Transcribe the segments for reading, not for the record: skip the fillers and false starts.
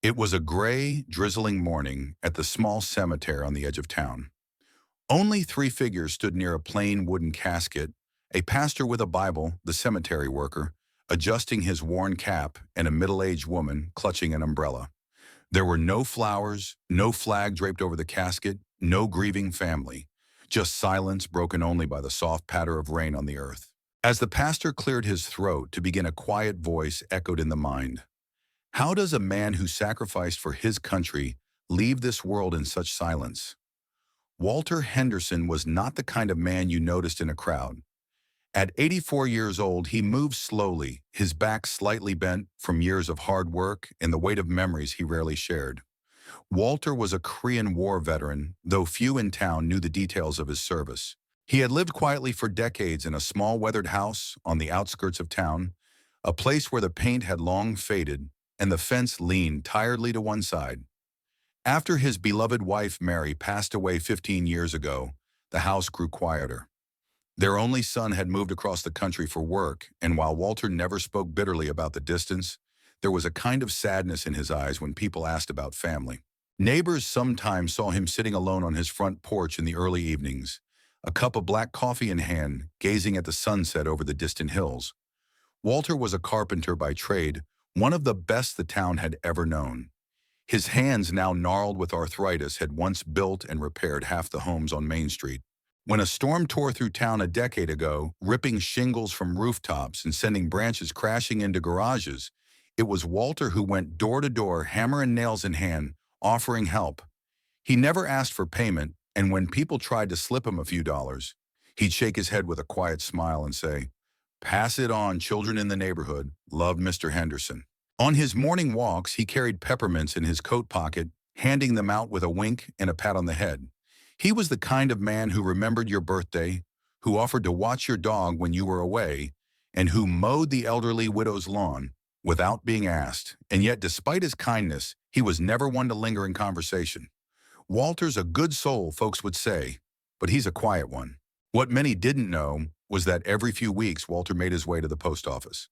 It was a gray, drizzling morning at the small cemetery on the edge of town. Only three figures stood near a plain wooden casket: a pastor with a Bible, the cemetery worker, adjusting his worn cap, and a middle-aged woman clutching an umbrella. There were no flowers, no flag draped over the casket, no grieving family, just silence broken only by the soft patter of rain on the earth. As the pastor cleared his throat to begin, a quiet voice echoed in the mind. How does a man who sacrificed for his country leave this world in such silence? Walter Henderson was not the kind of man you noticed in a crowd. At 84 years old, he moved slowly, his back slightly bent from years of hard work and the weight of memories he rarely shared. Walter was a Korean War veteran, though few in town knew the details of his service. He had lived quietly for decades in a small weathered house on the outskirts of town, a place where the paint had long faded and the fence leaned tiredly to one side. After his beloved wife Mary passed away 15 years ago, the house grew quieter. Their only son had moved across the country for work, and while Walter never spoke bitterly about the distance, there was a kind of sadness in his eyes when people asked about family. Neighbors sometimes saw him sitting alone on his front porch in the early evenings, a cup of black coffee in hand, gazing at the sunset over the distant hills. Walter was a carpenter by trade, one of the best the town had ever known. His hands, now gnarled with arthritis, had once built and repaired half the homes on Main Street. When a storm tore through town a decade ago, ripping shingles from rooftops and sending branches crashing into garages, it was Walter who went door to door, hammer and nails in hand, offering help. He never asked for payment, and when people tried to slip him a few dollars, he'd shake his head with a quiet smile and say, "Pass it on, children in the neighborhood. Love, Mr. Henderson." On his morning walks, he carried peppermints in his coat pocket, handing them out with a wink and a pat on the head. He was the kind of man who remembered your birthday, who offered to watch your dog when you were away, and who mowed the elderly widow's lawn without being asked. And yet, despite his kindness, he was never one to linger in conversation. Walter's a good soul, folks would say, but he's a quiet one. What many didn't know was that every few weeks, Walter made his way to the post office.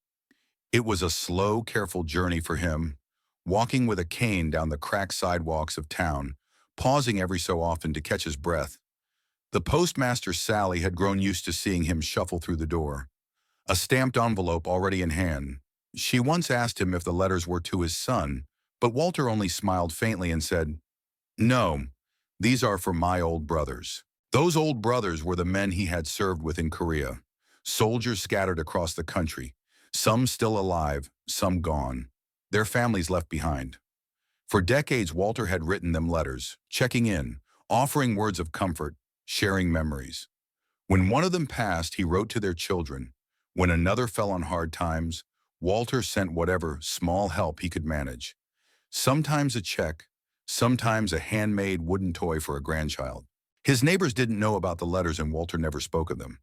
It was a slow, careful journey for him, walking with a cane down the cracked sidewalks of town, pausing every so often to catch his breath. The postmaster, Sally, had grown used to seeing him shuffle through the door, a stamped envelope already in hand. She once asked him if the letters were to his son, but Walter only smiled faintly and said, "No, these are for my old brothers." Those old brothers were the men he had served with in Korea, soldiers scattered across the country, some still alive, some gone, their families left behind. For decades, Walter had written them letters, checking in, offering words of comfort, sharing memories. When one of them passed, he wrote to their children. When another fell on hard times, Walter sent whatever small help he could manage. Sometimes a check, sometimes a handmade wooden toy for a grandchild. His neighbors didn't know about the letters, and Walter never spoke of them.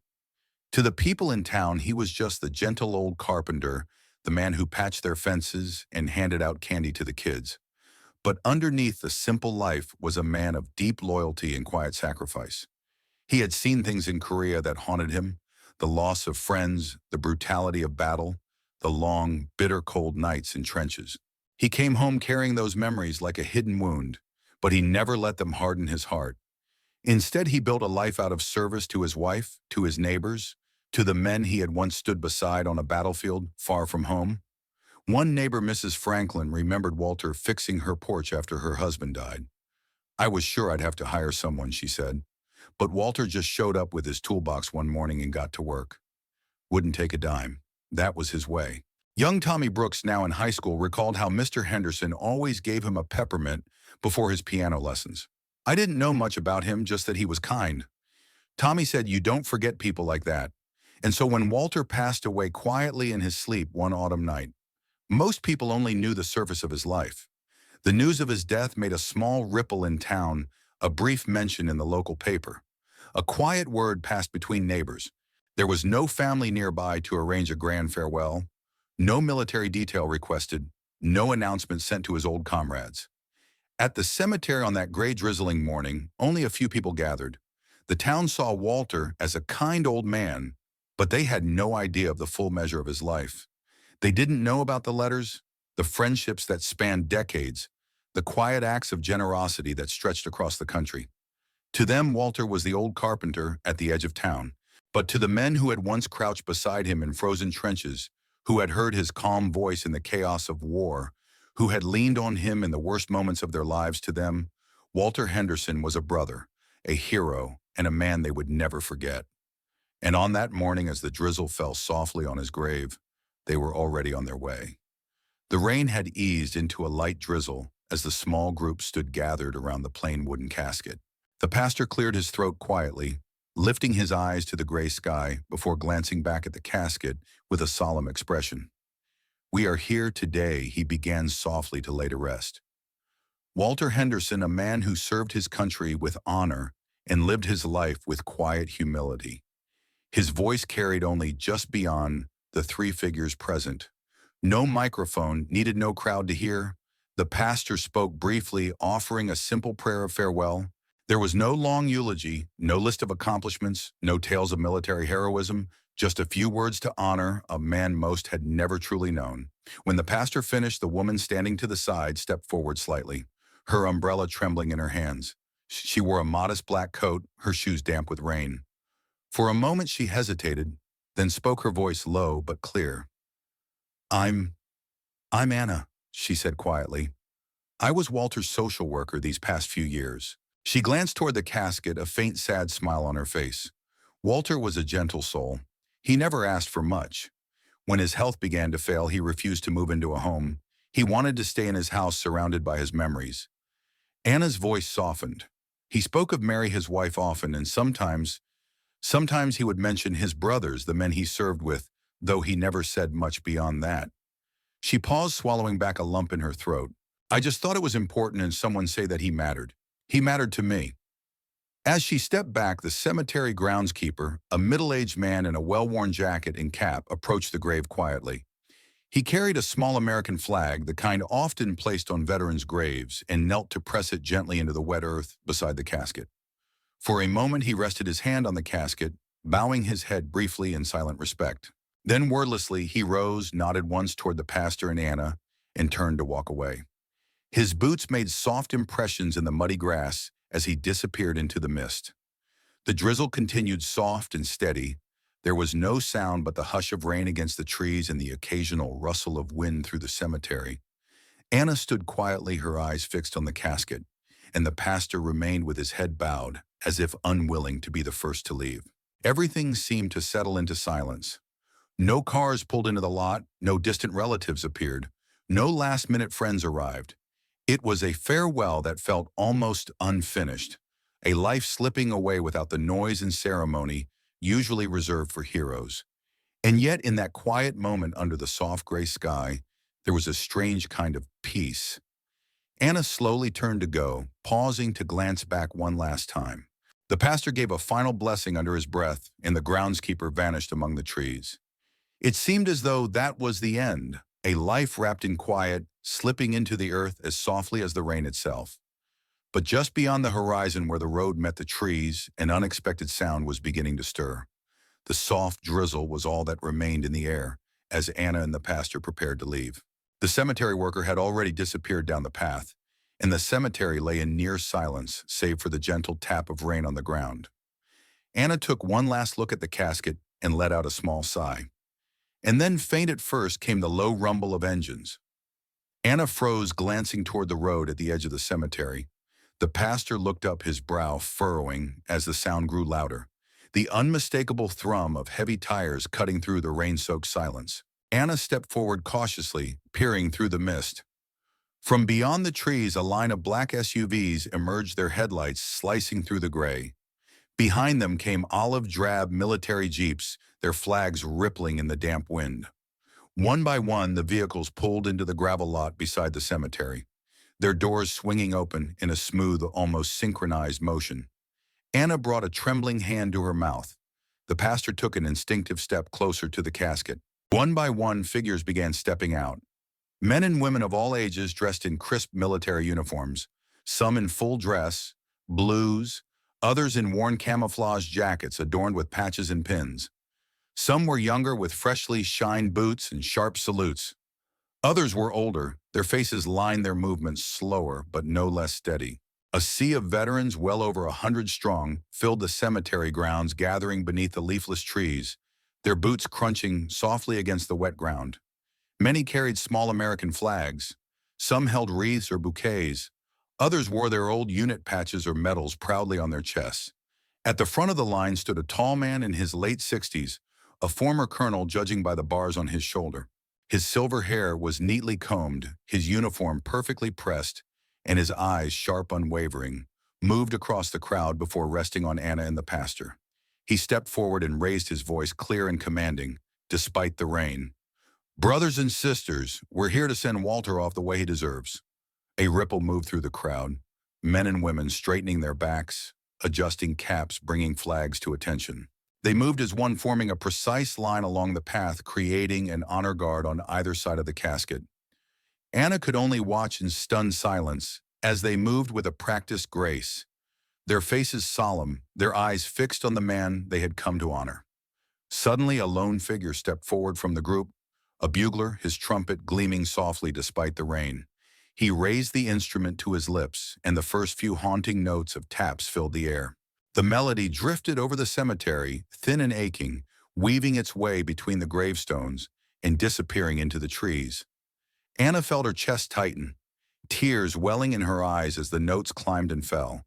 To the people in town, he was just the gentle old carpenter, the man who patched their fences and handed out candy to the kids. But underneath the simple life was a man of deep loyalty and quiet sacrifice. He had seen things in Korea that haunted him: the loss of friends, the brutality of battle, the long, bitter cold nights in trenches. He came home carrying those memories like a hidden wound, but he never let them harden his heart. Instead, he built a life out of service to his wife, to his neighbors, to the men he had once stood beside on a battlefield far from home. One neighbor, Mrs. Franklin, remembered Walter fixing her porch after her husband died. "I was sure I'd have to hire someone," she said. But Walter just showed up with his toolbox one morning and got to work. Wouldn't take a dime. That was his way. Young Tommy Brooks, now in high school, recalled how Mr. Henderson always gave him a peppermint before his piano lessons. "I didn't know much about him, just that he was kind." Tommy said, "You don't forget people like that." And so when Walter passed away quietly in his sleep one autumn night, most people only knew the surface of his life. The news of his death made a small ripple in town, a brief mention in the local paper. A quiet word passed between neighbors. There was no family nearby to arrange a grand farewell, no military detail requested, no announcement sent to his old comrades. At the cemetery on that gray, drizzling morning, only a few people gathered. The town saw Walter as a kind old man, but they had no idea of the full measure of his life. They didn't know about the letters, the friendships that spanned decades, the quiet acts of generosity that stretched across the country. To them, Walter was the old carpenter at the edge of town. But to the men who had once crouched beside him in frozen trenches, who had heard his calm voice in the chaos of war, who had leaned on him in the worst moments of their lives, to them, Walter Henderson was a brother, a hero, and a man they would never forget. And on that morning, as the drizzle fell softly on his grave, they were already on their way. The rain had eased into a light drizzle as the small group stood gathered around the plain wooden casket. The pastor cleared his throat quietly, lifting his eyes to the gray sky before glancing back at the casket with a solemn expression. "We are here today," he began softly to lay to rest. Walter Henderson, a man who served his country with honor and lived his life with quiet humility. His voice carried only just beyond the three figures present. No microphone, needed no crowd to hear. The pastor spoke briefly, offering a simple prayer of farewell. There was no long eulogy, no list of accomplishments, no tales of military heroism, just a few words to honor a man most had never truly known. When the pastor finished, the woman standing to the side stepped forward slightly, her umbrella trembling in her hands. She wore a modest black coat, her shoes damp with rain. For a moment she hesitated, then spoke, her voice low but clear. I'm Anna," she said quietly. "I was Walter's social worker these past few years." She glanced toward the casket, a faint sad smile on her face. Walter was a gentle soul. He never asked for much. When his health began to fail, he refused to move into a home. He wanted to stay in his house surrounded by his memories. Anna's voice softened. He spoke of Mary, his wife, often, and sometimes he would mention his brothers, the men he served with, though he never said much beyond that. She paused, swallowing back a lump in her throat. "I just thought it was important and someone say that he mattered. He mattered to me." As she stepped back, the cemetery groundskeeper, a middle-aged man in a well-worn jacket and cap, approached the grave quietly. He carried a small American flag, the kind often placed on veterans' graves, and knelt to press it gently into the wet earth beside the casket. For a moment he rested his hand on the casket, bowing his head briefly in silent respect. Then wordlessly he rose, nodded once toward the pastor and Anna, and turned to walk away. His boots made soft impressions in the muddy grass as he disappeared into the mist. The drizzle continued soft and steady. There was no sound but the hush of rain against the trees and the occasional rustle of wind through the cemetery. Anna stood quietly, her eyes fixed on the casket, and the pastor remained with his head bowed, as if unwilling to be the first to leave. Everything seemed to settle into silence. No cars pulled into the lot, no distant relatives appeared, no last-minute friends arrived. It was a farewell that felt almost unfinished, a life slipping away without the noise and ceremony usually reserved for heroes. And yet in that quiet moment under the soft gray sky, there was a strange kind of peace. Anna slowly turned to go, pausing to glance back one last time. The pastor gave a final blessing under his breath, and the groundskeeper vanished among the trees. It seemed as though that was the end, a life wrapped in quiet, slipping into the earth as softly as the rain itself. But just beyond the horizon where the road met the trees, an unexpected sound was beginning to stir. The soft drizzle was all that remained in the air as Anna and the pastor prepared to leave. The cemetery worker had already disappeared down the path, and the cemetery lay in near silence save for the gentle tap of rain on the ground. Anna took one last look at the casket and let out a small sigh. And then, faint at first, came the low rumble of engines. Anna froze, glancing toward the road at the edge of the cemetery. The pastor looked up, his brow furrowing as the sound grew louder, the unmistakable thrum of heavy tires cutting through the rain-soaked silence. Anna stepped forward cautiously, peering through the mist. From beyond the trees, a line of black SUVs emerged, their headlights slicing through the gray. Behind them came olive-drab military jeeps, their flags rippling in the damp wind. One by one, the vehicles pulled into the gravel lot beside the cemetery, their doors swinging open in a smooth, almost synchronized motion. Anna brought a trembling hand to her mouth. The pastor took an instinctive step closer to the casket. One by one, figures began stepping out. Men and women of all ages dressed in crisp military uniforms, some in full dress, blues, others in worn camouflage jackets adorned with patches and pins. Some were younger with freshly shined boots and sharp salutes. Others were older, their faces lined their movements slower but no less steady. A sea of veterans well over 100 strong filled the cemetery grounds gathering beneath the leafless trees, their boots crunching softly against the wet ground. Many carried small American flags. Some held wreaths or bouquets. Others wore their old unit patches or medals proudly on their chests. At the front of the line stood a tall man in his late 60s, a former colonel judging by the bars on his shoulder. His silver hair was neatly combed, his uniform perfectly pressed, and his eyes, sharp unwavering, moved across the crowd before resting on Anna and the pastor. He stepped forward and raised his voice clear and commanding, despite the rain. "Brothers and sisters, we're here to send Walter off the way he deserves." A ripple moved through the crowd, men and women straightening their backs, adjusting caps, bringing flags to attention. They moved as one, forming a precise line along the path, creating an honor guard on either side of the casket. Anna could only watch in stunned silence as they moved with a practiced grace, their faces solemn, their eyes fixed on the man they had come to honor. Suddenly, a lone figure stepped forward from the group, a bugler, his trumpet gleaming softly despite the rain. He raised the instrument to his lips, and the first few haunting notes of taps filled the air. The melody drifted over the cemetery, thin and aching, weaving its way between the gravestones and disappearing into the trees. Anna felt her chest tighten, tears welling in her eyes as the notes climbed and fell.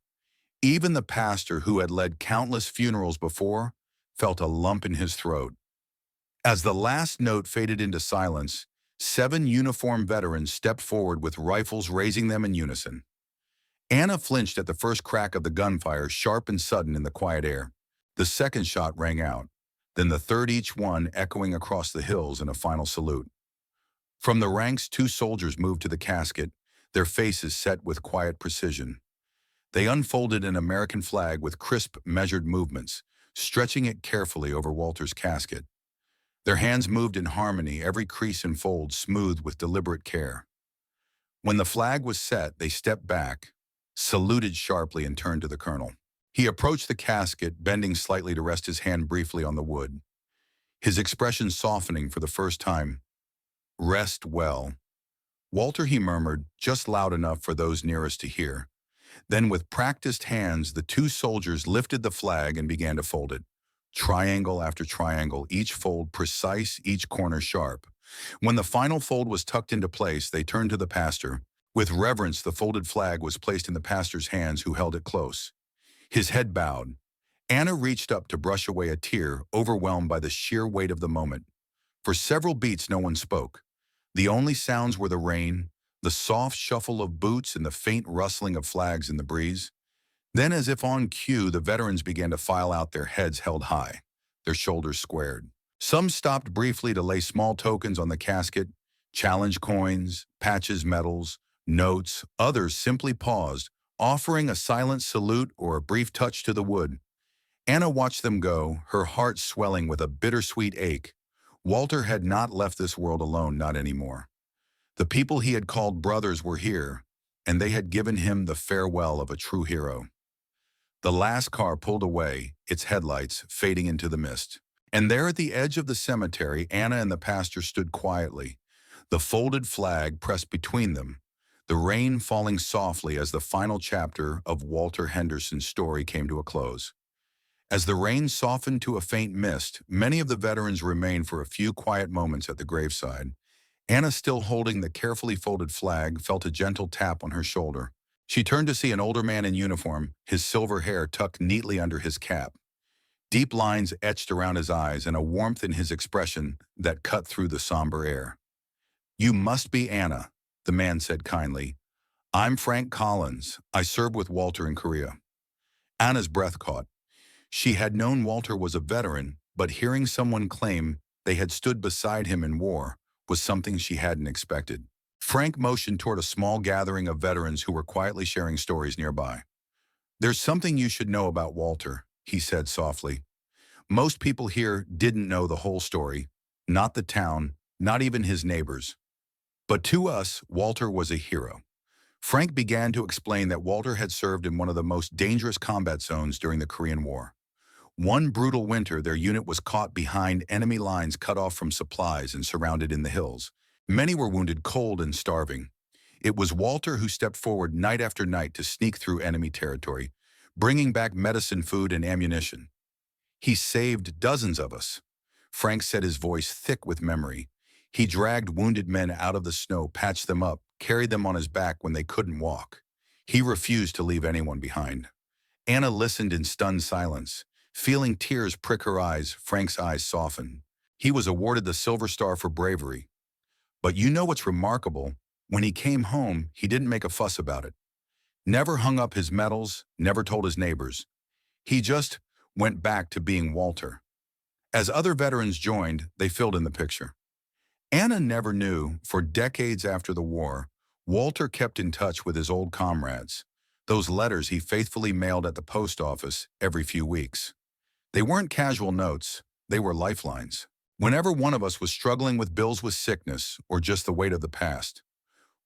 Even the pastor, who had led countless funerals before, felt a lump in his throat. As the last note faded into silence, 7 uniformed veterans stepped forward with rifles raising them in unison. Anna flinched at the first crack of the gunfire, sharp and sudden in the quiet air. The second shot rang out, then the third, each one echoing across the hills in a final salute. From the ranks, 2 soldiers moved to the casket, their faces set with quiet precision. They unfolded an American flag with crisp, measured movements, stretching it carefully over Walter's casket. Their hands moved in harmony, every crease and fold smoothed with deliberate care. When the flag was set, they stepped back, saluted sharply, and turned to the colonel. He approached the casket, bending slightly to rest his hand briefly on the wood, his expression softening for the first time. "Rest well." "Walter," he murmured, just loud enough for those nearest to hear. Then, with practiced hands, the 2 soldiers lifted the flag and began to fold it. Triangle after triangle, each fold precise, each corner sharp. When the final fold was tucked into place, they turned to the pastor. With reverence, the folded flag was placed in the pastor's hands, who held it close. His head bowed. Anna reached up to brush away a tear, overwhelmed by the sheer weight of the moment. For several beats, no one spoke. The only sounds were the rain, the soft shuffle of boots, and the faint rustling of flags in the breeze. Then, as if on cue, the veterans began to file out, their heads held high, their shoulders squared. Some stopped briefly to lay small tokens on the casket, challenge coins, patches, medals, notes. Others simply paused, offering a silent salute or a brief touch to the wood. Anna watched them go, her heart swelling with a bittersweet ache. Walter had not left this world alone, not anymore. The people he had called brothers were here, and they had given him the farewell of a true hero. The last car pulled away, its headlights fading into the mist. And there at the edge of the cemetery, Anna and the pastor stood quietly, the folded flag pressed between them, the rain falling softly as the final chapter of Walter Henderson's story came to a close. As the rain softened to a faint mist, many of the veterans remained for a few quiet moments at the graveside. Anna, still holding the carefully folded flag, felt a gentle tap on her shoulder. She turned to see an older man in uniform, his silver hair tucked neatly under his cap. Deep lines etched around his eyes and a warmth in his expression that cut through the somber air. "You must be Anna," the man said kindly. "I'm Frank Collins. I served with Walter in Korea." Anna's breath caught. She had known Walter was a veteran, but hearing someone claim they had stood beside him in war was something she hadn't expected. Frank motioned toward a small gathering of veterans who were quietly sharing stories nearby. "There's something you should know about Walter," he said softly. "Most people here didn't know the whole story, not the town, not even his neighbors. But to us, Walter was a hero." Frank began to explain that Walter had served in one of the most dangerous combat zones during the Korean War. One brutal winter, their unit was caught behind enemy lines, cut off from supplies and surrounded in the hills. Many were wounded cold and starving. It was Walter who stepped forward night after night to sneak through enemy territory, bringing back medicine, food, and ammunition. He saved dozens of us. Frank said, his voice thick with memory. He dragged wounded men out of the snow, patched them up, carried them on his back when they couldn't walk. He refused to leave anyone behind. Anna listened in stunned silence. Feeling tears prick her eyes, Frank's eyes softened. He was awarded the Silver Star for bravery. But you know what's remarkable? When he came home, he didn't make a fuss about it. Never hung up his medals, never told his neighbors. He just went back to being Walter. As other veterans joined, they filled in the picture. Anna never knew, for decades after the war, Walter kept in touch with his old comrades, those letters he faithfully mailed at the post office every few weeks. They weren't casual notes, they were lifelines. Whenever one of us was struggling with bills, with sickness, or just the weight of the past,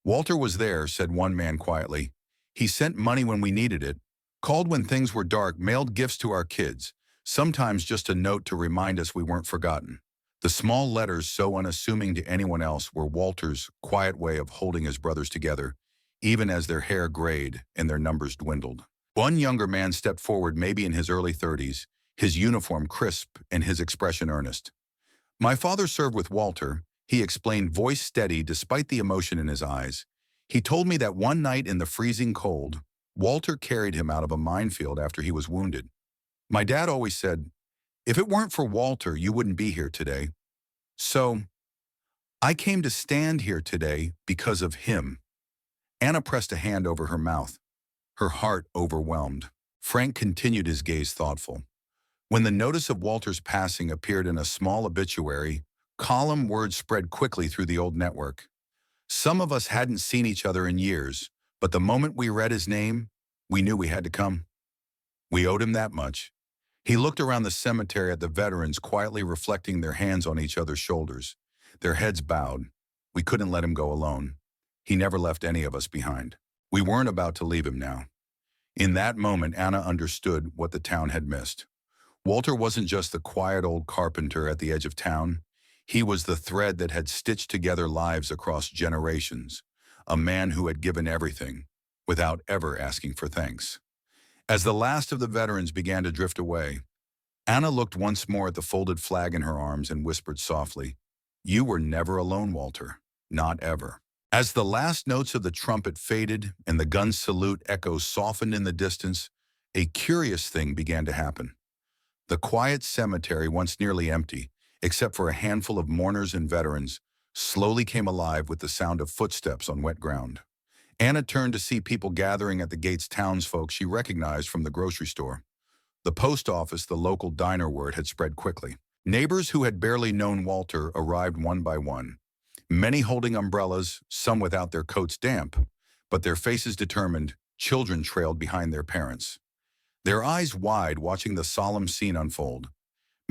Walter was there, said one man quietly. He sent money when we needed it, called when things were dark, mailed gifts to our kids, sometimes just a note to remind us we weren't forgotten. The small letters, so unassuming to anyone else, were Walter's quiet way of holding his brothers together, even as their hair grayed and their numbers dwindled. One younger man stepped forward, maybe in his early 30s, his uniform crisp and his expression earnest. My father served with Walter, he explained, voice steady despite the emotion in his eyes. He told me that one night in the freezing cold, Walter carried him out of a minefield after he was wounded. My dad always said, if it weren't for Walter, you wouldn't be here today. So, I came to stand here today because of him. Anna pressed a hand over her mouth, her heart overwhelmed. Frank continued, his gaze thoughtful. When the notice of Walter's passing appeared in a small obituary column, word spread quickly through the old network. Some of us hadn't seen each other in years, but the moment we read his name, we knew we had to come. We owed him that much. He looked around the cemetery at the veterans, quietly reflecting, their hands on each other's shoulders, their heads bowed. We couldn't let him go alone. He never left any of us behind. We weren't about to leave him now. In that moment, Anna understood what the town had missed. Walter wasn't just the quiet old carpenter at the edge of town. He was the thread that had stitched together lives across generations, a man who had given everything without ever asking for thanks. As the last of the veterans began to drift away, Anna looked once more at the folded flag in her arms and whispered softly, "You were never alone, Walter. Not ever." As the last notes of the trumpet faded and the gun's salute echoes softened in the distance, a curious thing began to happen. The quiet cemetery, once nearly empty, except for a handful of mourners and veterans, slowly came alive with the sound of footsteps on wet ground. Anna turned to see people gathering at the gates, townsfolk she recognized from the grocery store. The post office, the local diner, word had spread quickly. Neighbors who had barely known Walter arrived one by one, many holding umbrellas, some without their coats damp, but their faces determined. Children trailed behind their parents, their eyes wide, watching the solemn scene unfold.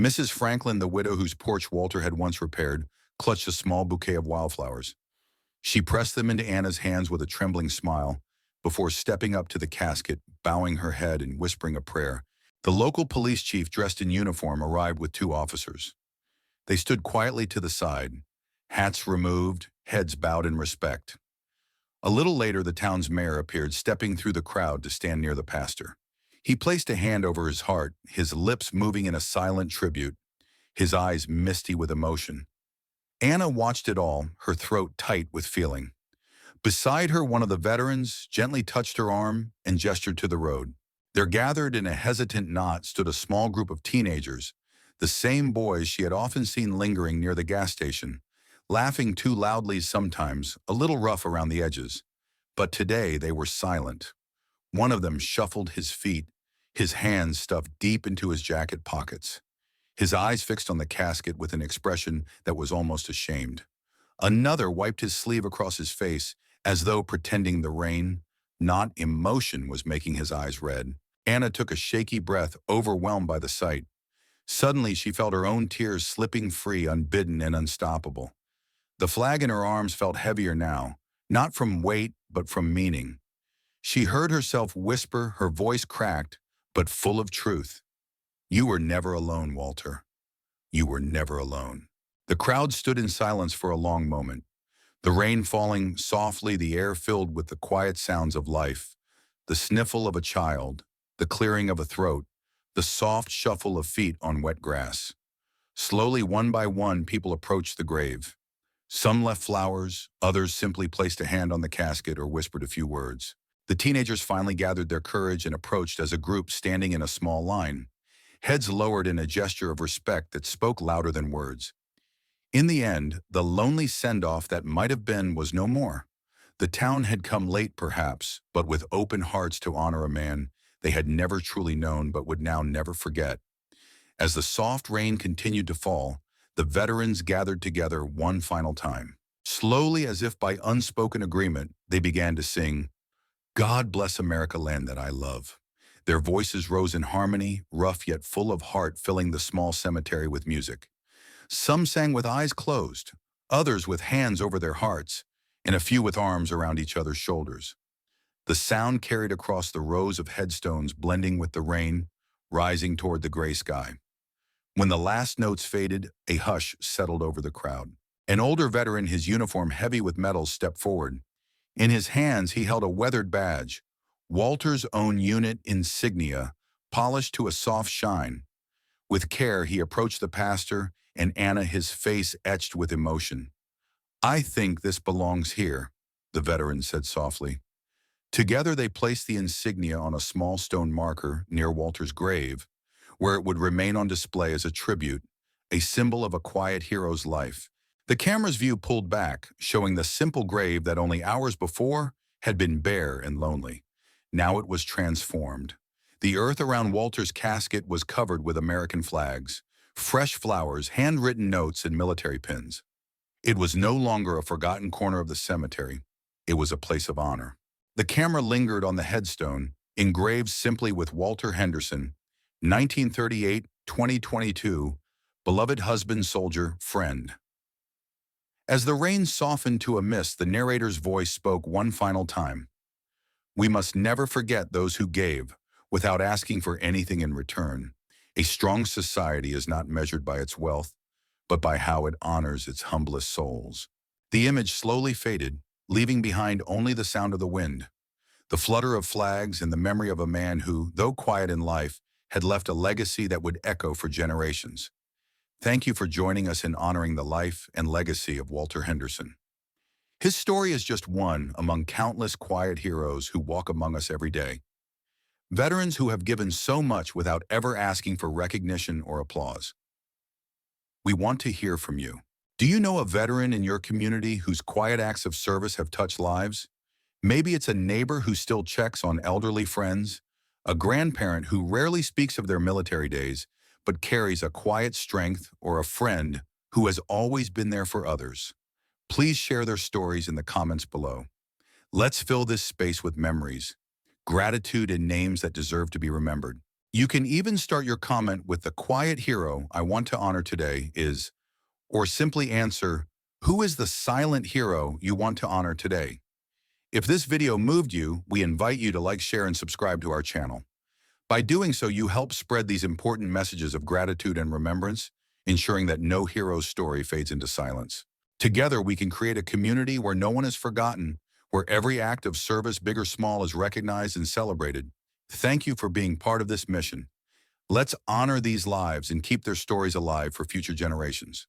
Mrs. Franklin, the widow whose porch Walter had once repaired, clutched a small bouquet of wildflowers. She pressed them into Anna's hands with a trembling smile before stepping up to the casket, bowing her head and whispering a prayer. The local police chief, dressed in uniform, arrived with 2 officers. They stood quietly to the side, hats removed, heads bowed in respect. A little later, the town's mayor appeared, stepping through the crowd to stand near the pastor. He placed a hand over his heart, his lips moving in a silent tribute, his eyes misty with emotion. Anna watched it all, her throat tight with feeling. Beside her, one of the veterans gently touched her arm and gestured to the road. There, gathered in a hesitant knot, stood a small group of teenagers, the same boys she had often seen lingering near the gas station, laughing too loudly sometimes, a little rough around the edges. But today they were silent. One of them shuffled his feet, his hands stuffed deep into his jacket pockets, his eyes fixed on the casket with an expression that was almost ashamed. Another wiped his sleeve across his face, as though pretending the rain, not emotion, was making his eyes red. Anna took a shaky breath, overwhelmed by the sight. Suddenly she felt her own tears slipping free, unbidden and unstoppable. The flag in her arms felt heavier now, not from weight, but from meaning. She heard herself whisper, her voice cracked, but full of truth. "You were never alone, Walter. You were never alone." The crowd stood in silence for a long moment. The rain falling softly, the air filled with the quiet sounds of life, the sniffle of a child, the clearing of a throat, the soft shuffle of feet on wet grass. Slowly, one by one, people approached the grave. Some left flowers, others simply placed a hand on the casket or whispered a few words. The teenagers finally gathered their courage and approached as a group standing in a small line, heads lowered in a gesture of respect that spoke louder than words. In the end, the lonely send-off that might have been was no more. The town had come late perhaps, but with open hearts to honor a man they had never truly known but would now never forget. As the soft rain continued to fall, the veterans gathered together one final time. Slowly, as if by unspoken agreement, they began to sing, "God bless America, land that I love." Their voices rose in harmony, rough yet full of heart, filling the small cemetery with music. Some sang with eyes closed, others with hands over their hearts, and a few with arms around each other's shoulders. The sound carried across the rows of headstones, blending with the rain, rising toward the gray sky. When the last notes faded, a hush settled over the crowd. An older veteran, his uniform heavy with medals, stepped forward. In his hands, he held a weathered badge, Walter's own unit insignia, polished to a soft shine. With care, he approached the pastor and Anna, his face etched with emotion. "I think this belongs here," the veteran said softly. Together, they placed the insignia on a small stone marker near Walter's grave, where it would remain on display as a tribute, a symbol of a quiet hero's life. The camera's view pulled back, showing the simple grave that only hours before had been bare and lonely. Now it was transformed. The earth around Walter's casket was covered with American flags, fresh flowers, handwritten notes, and military pins. It was no longer a forgotten corner of the cemetery. It was a place of honor. The camera lingered on the headstone, engraved simply with Walter Henderson, 1938-2022, beloved husband, soldier, friend. As the rain softened to a mist, the narrator's voice spoke one final time. "We must never forget those who gave, without asking for anything in return. A strong society is not measured by its wealth, but by how it honors its humblest souls." The image slowly faded, leaving behind only the sound of the wind, the flutter of flags, and the memory of a man who, though quiet in life, had left a legacy that would echo for generations. Thank you for joining us in honoring the life and legacy of Walter Henderson. His story is just one among countless quiet heroes who walk among us every day. Veterans who have given so much without ever asking for recognition or applause. We want to hear from you. Do you know a veteran in your community whose quiet acts of service have touched lives? Maybe it's a neighbor who still checks on elderly friends, a grandparent who rarely speaks of their military days, but carries a quiet strength, or a friend who has always been there for others. Please share their stories in the comments below. Let's fill this space with memories, gratitude, and names that deserve to be remembered. You can even start your comment with "the quiet hero I want to honor today is," or simply answer, "Who is the silent hero you want to honor today?" If this video moved you, we invite you to like, share, and subscribe to our channel. By doing so, you help spread these important messages of gratitude and remembrance, ensuring that no hero's story fades into silence. Together, we can create a community where no one is forgotten, where every act of service, big or small, is recognized and celebrated. Thank you for being part of this mission. Let's honor these lives and keep their stories alive for future generations.